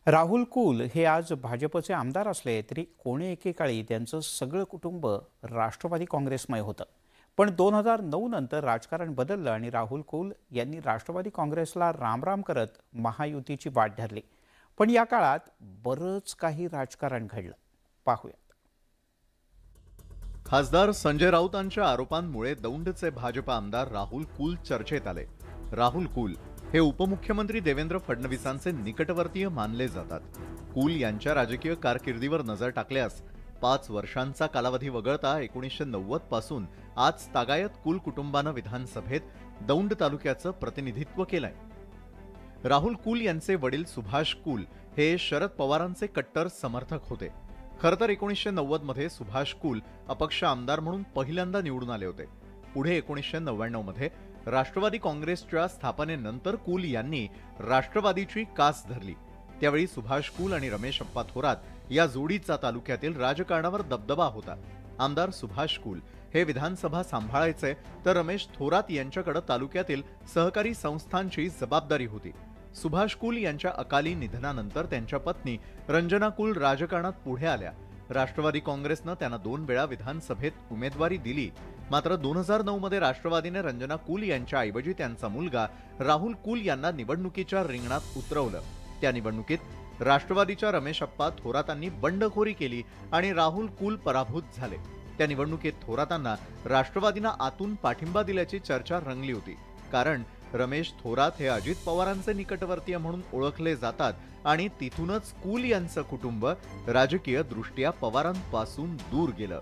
राहुल कुल हे आज भाजपचे आमदार असले तरी कोणी एकेकाळी त्यांचं सगळं कुटुंब राष्ट्रवादी काँग्रेसमय होतं. पण 2009 नंतर राजकारण बदललं आणि राहुल कुल यांनी राष्ट्रवादी काँग्रेसला रामराम करत महायुतीची वाट धरली. पण या काळात बरंच काही राजकारण घडलं. पाहूया. खासदार संजय राऊतांच्या आरोपांमुळे दौंडचे भाजप आमदार राहुल कुल चर्चेत आले. राहुल कुल हे उपमुख्यमंत्री देवेंद्र फडणवीसांचे निकटवर्तीय मानले जातात. कुल यांच्या राजकीय कारकिर्दीवर नजर टाकल्यास 5 वर्षांचा कालावधी वगळता 1990 पासून आज तागायत कुल कुटुंबानं विधानसभेत दौंड तालुक्याचं प्रतिनिधित्व केलंय. राहुल कुल यांचे वडील सुभाष कुल हे शरद पवारांचे कट्टर समर्थक होते. खरं तर 1990 मध्ये सुभाष कुल अपक्ष आमदार म्हणून पहिल्यांदा निवडून आले होते. पुढे 1999 मध्ये राष्ट्रवादी काँग्रेसच्या स्थापनेनंतर कुल यांनी राष्ट्रवादीची कास धरली. त्यावेळी सुभाष कुल आणि रमेश अप्पा थोरात या जोडीचा तालुक्यातील राजकारणावर दबदबा होता. आमदार सुभाष कुल हे विधानसभा सांभाळायचे तर रमेश थोरात यांच्याकडे तालुक्यातील सहकारी संस्थांची जबाबदारी होती. सुभाष कुल यांच्या अकाली निधनानंतर त्यांच्या पत्नी रंजना कुल राजकारणात पुढे आल्या. राष्ट्रवादी काँग्रेसनं त्यांना 2 वेळा विधानसभेत उमेदवारी दिली. मात्र 2009 मध्ये राष्ट्रवादीने रंजना कुल यांच्या ऐवजी त्यांचा मुलगा राहुल कुल यांना निवडणुकीच्या रिंगणात उतरवलं. त्या निवडणुकीत राष्ट्रवादीच्या रमेश अप्पा थोरातांनी बंडखोरी केली आणि राहुल कुल पराभूत झाले. त्या निवडणुकीत थोरातांना राष्ट्रवादीनं आतून पाठिंबा दिल्याची चर्चा रंगली होती. कारण रमेश थोरात हे अजित पवारांचे निकटवर्तीय म्हणून ओळखले जातात आणि तिथूनच कुल यांचं कुटुंब राजकीय दृष्ट्या पवारांपासून दूर गेलं.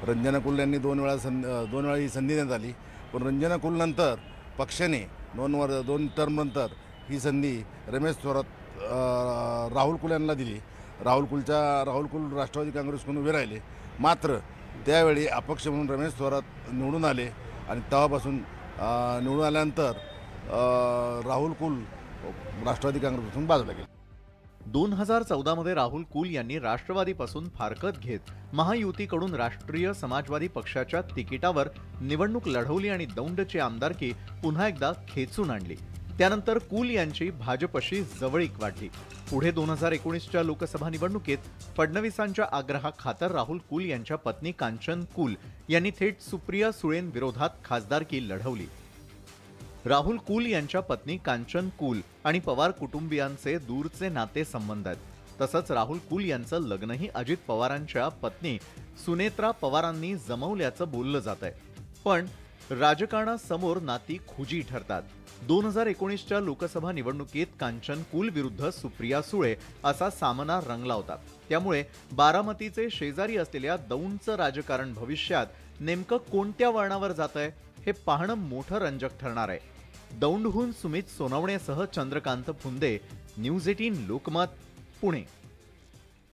रंजना कुल यांनी 2 वेळा ही संधी देण्यात आली. पण रंजना कुल नंतर पक्षाने 2 टर्म नंतर ही संधी रमेश थोरात राहुल कुल यांना दिली. राहुल कुल राष्ट्रवादी काँग्रेसकडून उभे राहिले. मात्र त्यावेळी अपक्ष म्हणून रमेश थोरात निवडून आले आणि तेव्हापासून निवडून आल्यानंतर राहुल कुल राष्ट्रवादी काँग्रेसपासून बाजूला गेले. 2014 मध्ये राहुल कुल यांनी राष्ट्रवादीपासून फारकत घेत महायुतीकडून राष्ट्रीय समाजवादी पक्षाच्या तिकिटावर निवडणूक लढवली आणि दौंडची आमदारकी पुन्हा एकदा खेचून आणली. त्यानंतर कुल यांची भाजपशी जवळीक वाढली. पुढे 2019च्या लोकसभा निवडणुकीत फडणवीसांच्या आग्रहाखातर राहुल कुल यांच्या पत्नी कांचन कुल यांनी थेट सुप्रिया सुळेंविरोधात खासदारकी लढवली. राहुल कुल यांच्या पत्नी कांचन कुल आणि पवार कुटुंबियांचे दूरचे नाते संबंध आहेत. तसंच राहुल कुल यांचं लग्नही अजित पवारांच्या पत्नी सुनेत्रा पवारांनी जमवल्याचं बोललं जात आहे. पण राजकारणासमोर नाती खुजी ठरतात. 2019च्या लोकसभा निवडणुकीत कांचन कुल विरुद्ध सुप्रिया सुळे असा सामना रंगला होता. त्यामुळे बारामतीचे शेजारी असलेल्या दौंडचं राजकारण भविष्यात नेमकं कोणत्या वळणावर जातंय हे पाहणं मोठं रंजक ठरणार आहे. दौंडहून सुमित सोनवणेसह चंद्रकांत फुंदे, न्यूज 18 लोकमत, पुणे.